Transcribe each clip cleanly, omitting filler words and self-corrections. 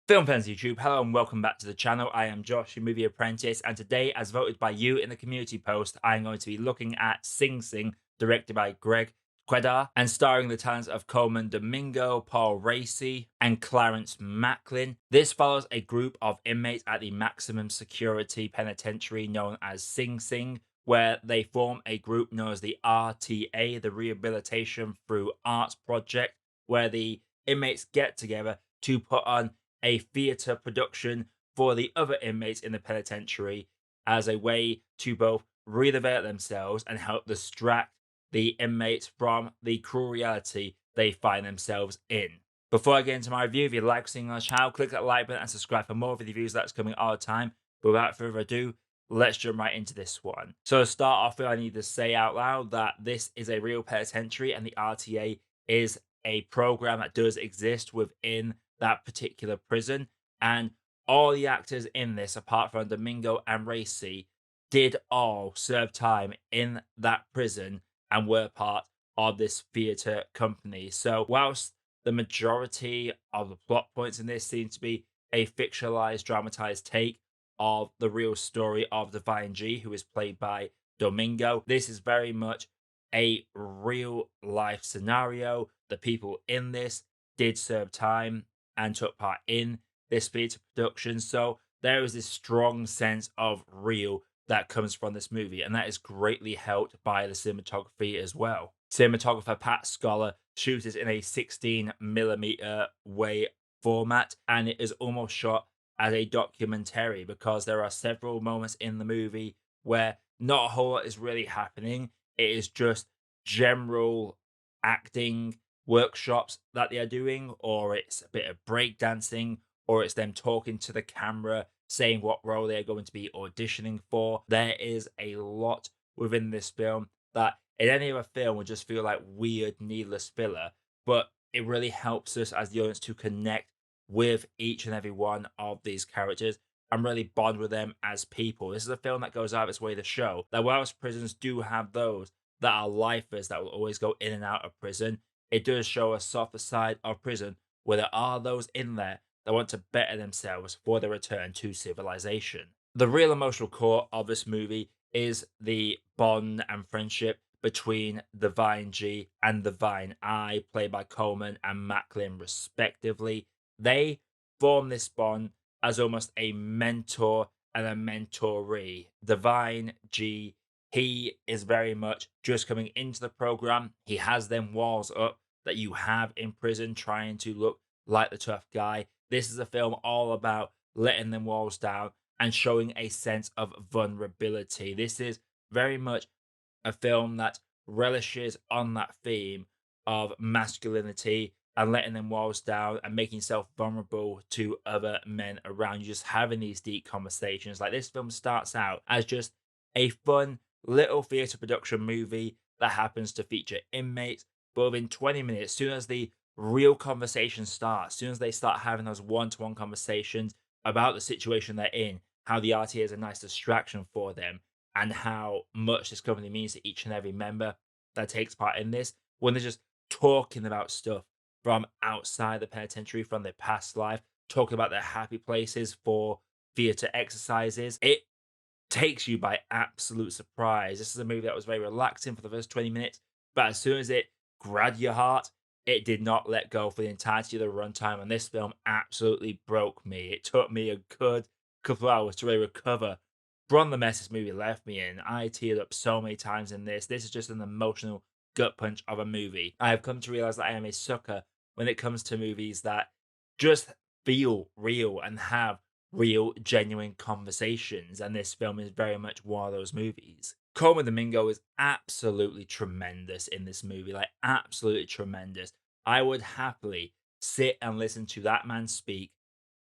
Film fans YouTube, hello and welcome back to the channel. I am Josh, your Movie Apprentice, and today, as voted by you in the community post, I am going to be looking at Sing Sing, directed by Kwedar, and starring the talents of Colman, Domingo, Raci, and Clarence Maclin. This follows a group of inmates at the maximum security penitentiary known as Sing Sing, where they form a group known as the RTA, the Rehabilitation Through Arts Project, where the inmates get together to put on a theatre production for the other inmates in the penitentiary as a way to both rehabilitate themselves and help distract the inmates from the cruel reality they find themselves in. Before I get into my review, if you like seeing our channel, click that like button and subscribe for more of the reviews that's coming all the time. But without further ado, let's jump right into this one. So to start off with, I need to say out loud that this is a real penitentiary and the RTA is a program that does exist within that particular prison. And all the actors in this, apart from Domingo and Raci, did all serve time in that prison and were part of this theatre company. So, whilst the majority of the plot points in this seem to be a fictionalized, dramatized take of the real story of Divine G, who is played by Domingo, this is very much a real life scenario. The people in this did serve time and took part in this theatre production. So there is this strong sense of real that comes from this movie, and that is greatly helped by the cinematography as well. Cinematographer Pat Scholar shoots this in a 16mm way format, and it is almost shot as a documentary because there are several moments in the movie where not a whole lot is really happening. It is just general acting workshops that they are doing, or it's a bit of breakdancing, or it's them talking to the camera, saying what role they're going to be auditioning for. There is a lot within this film that in any other film would just feel like weird, needless filler, but it really helps us as the audience to connect with each and every one of these characters and really bond with them as people. This is a film that goes out of its way to show that whilst prisons do have those that are lifers that will always go in and out of prison, it does show a softer side of prison where there are those in there that want to better themselves for their return to civilization. The real emotional core of this movie is the bond and friendship between Divine G and Divine I, played by Coleman and Macklin, respectively. They form this bond as almost a mentor and a mentoree. Divine G, he is very much just coming into the program. He has them walls up that you have in prison, trying to look like the tough guy. This is a film all about letting them walls down and showing a sense of vulnerability. This is very much a film that relishes on that theme of masculinity and letting them walls down and making yourself vulnerable to other men around you, just having these deep conversations. Like, this film starts out as just a fun little theatre production movie that happens to feature inmates, but within 20 minutes, as soon as the real conversation starts, as soon as they start having those one-to-one conversations about the situation they're in, how the RTA is a nice distraction for them, and how much this company means to each and every member that takes part in this, when they're just talking about stuff from outside the penitentiary, from their past life, talking about their happy places for theatre exercises. It takes you by absolute surprise. This is a movie that was very relaxing for the first 20 minutes, but as soon as it grabbed your heart, it did not let go for the entirety of the runtime, and this film absolutely broke me. It took me a good couple of hours to really recover from the mess this movie left me in. I teared up so many times in this. This is just an emotional gut punch of a movie. I have come to realize that I am a sucker when it comes to movies that just feel real and have real, genuine conversations. And this film is very much one of those movies. Colman Domingo is absolutely tremendous in this movie, like absolutely tremendous. I would happily sit and listen to that man speak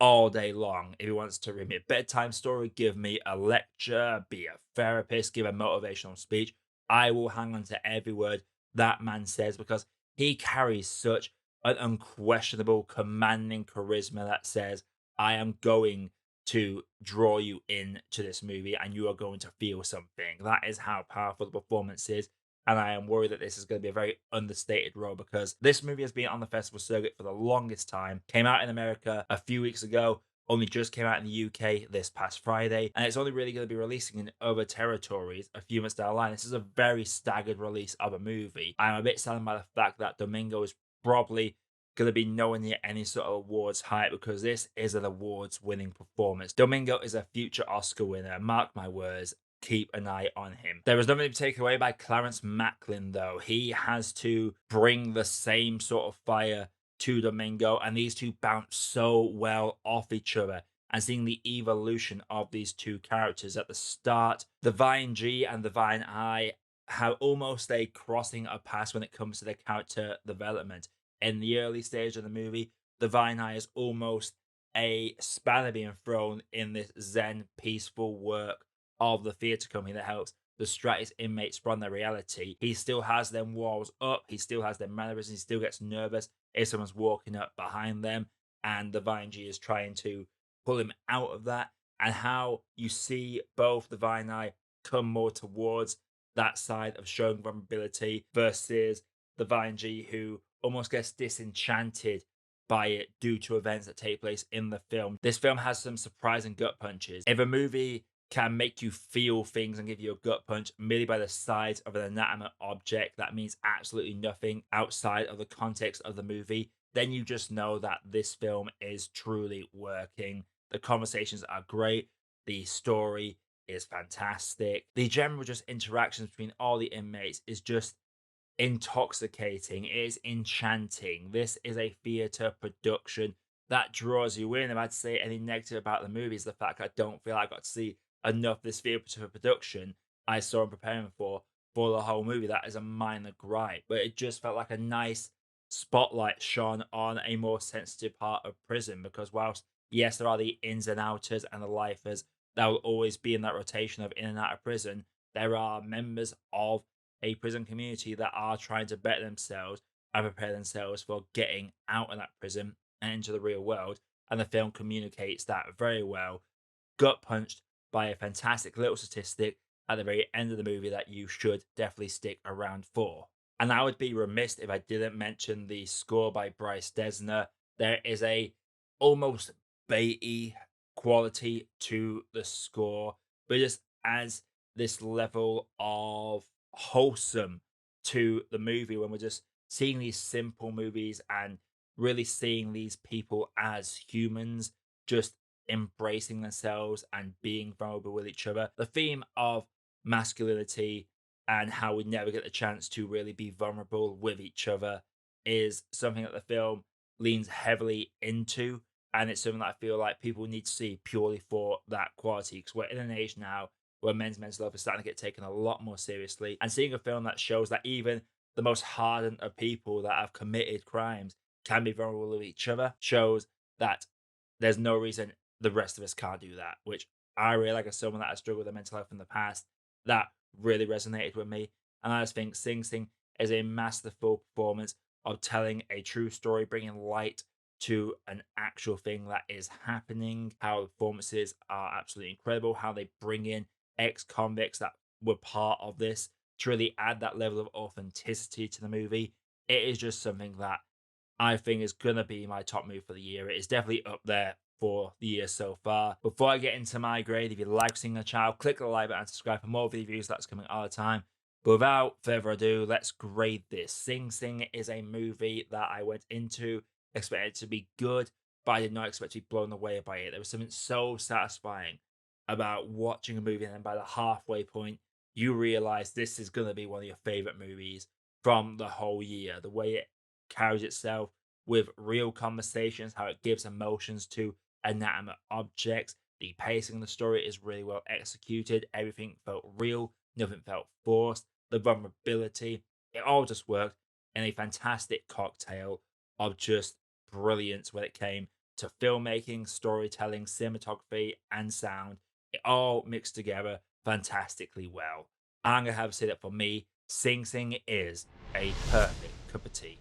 all day long. If he wants to read me a bedtime story, give me a lecture, be a therapist, give a motivational speech, I will hang on to every word that man says because he carries such an unquestionable, commanding charisma that says, I am going to draw you into this movie and you are going to feel something. That is how powerful the performance is. And I am worried that this is going to be a very understated role because this movie has been on the festival circuit for the longest time. Came out in America a few weeks ago, only just came out in the UK this past Friday, and it's only really going to be releasing in other territories a few months down the line. This is a very staggered release of a movie. I'm a bit saddened by the fact that Domingo is probably going to be nowhere near any sort of awards hype because this is an awards winning performance. Domingo is a future Oscar winner, mark my words. Keep an eye on him. There was nothing to be taken away by Clarence Maclin, though. He has to bring the same sort of fire to Domingo, and these two bounce so well off each other. And seeing the evolution of these two characters at the start, the Vine G and the Vine I have almost a crossing of paths when it comes to their character development. In the early stage of the movie, the Vine I is almost a spanner being thrown in this zen, peaceful work of the theatre company that helps distract his inmates from their reality. He still has them walls up, he still has their mannerisms, he still gets nervous if someone's walking up behind them, and the Vine G is trying to pull him out of that. And how you see both the Vine Eye come more towards that side of showing vulnerability versus the Vine G who almost gets disenchanted by it due to events that take place in the film. This film has some surprising gut punches. If a movie can make you feel things and give you a gut punch merely by the size of an inanimate object that means absolutely nothing outside of the context of the movie, then you just know that this film is truly working. The conversations are great, the story is fantastic, the general just interactions between all the inmates is just intoxicating. It is enchanting. This is a theatre production that draws you in. If I'd say any negative about the movie is the fact I don't feel like I got to see enough of this theatre production I saw and preparing for the whole movie. That is a minor gripe, but it just felt like a nice spotlight shone on a more sensitive part of prison because whilst yes there are the ins and outers and the lifers that will always be in that rotation of in and out of prison, there are members of a prison community that are trying to better themselves and prepare themselves for getting out of that prison and into the real world. And the film communicates that very well, gut punched by a fantastic little statistic at the very end of the movie that you should definitely stick around for. And I would be remiss if I didn't mention the score by Bryce Desner. There is a almost Beatty quality to the score, but just as this level of wholesome to the movie when we're just seeing these simple movies and really seeing these people as humans just embracing themselves and being vulnerable with each other. The theme of masculinity and how we never get the chance to really be vulnerable with each other is something that the film leans heavily into. And it's something that I feel like people need to see purely for that quality because we're in an age now where men's mental health is starting to get taken a lot more seriously. And seeing a film that shows that even the most hardened of people that have committed crimes can be vulnerable with each other shows that there's no reason the rest of us can't do that, which I really like as someone that has struggled with mental health in the past. That really resonated with me. And I just think Sing Sing is a masterful performance of telling a true story, bringing light to an actual thing that is happening. How the performances are absolutely incredible, how they bring in ex-convicts that were part of this to really add that level of authenticity to the movie. It is just something that I think is gonna be my top movie for the year. It is definitely up there for the year so far. Before I get into my grade, if you like seeing the channel, click the like button and subscribe for more video reviews that's coming all the time. But without further ado, let's grade this. Sing Sing is a movie that I went into expected to be good, but I did not expect to be blown away by it. There was something so satisfying about watching a movie, and then by the halfway point, you realize this is going to be one of your favorite movies from the whole year. The way it carries itself with real conversations, how it gives emotions to inanimate objects. The pacing of the story is really well executed. Everything felt real, nothing felt forced. The vulnerability, it all just worked in a fantastic cocktail of just brilliance when it came to filmmaking, storytelling, cinematography, and sound. It all mixed together fantastically well. I'm gonna have to say that for me, Sing Sing is a perfect cup of tea.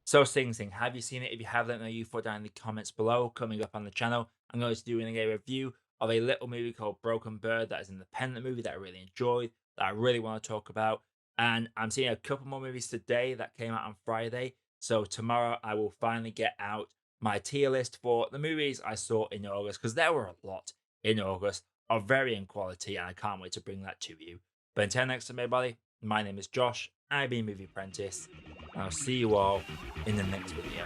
So Sing Sing, have you seen it? If you have, let me know you thought down in the comments below. Coming up on the channel, I'm going to be doing a review of a little movie called Broken Bird that is an independent movie that I really enjoyed, that I really want to talk about. And I'm seeing a couple more movies today that came out on Friday. So tomorrow I will finally get out my tier list for the movies I saw in August, because there were a lot in August of varying quality, and I can't wait to bring that to you. But until next time, everybody, my name is Josh. I've been Movie Apprentice, and I'll see you all in the next video.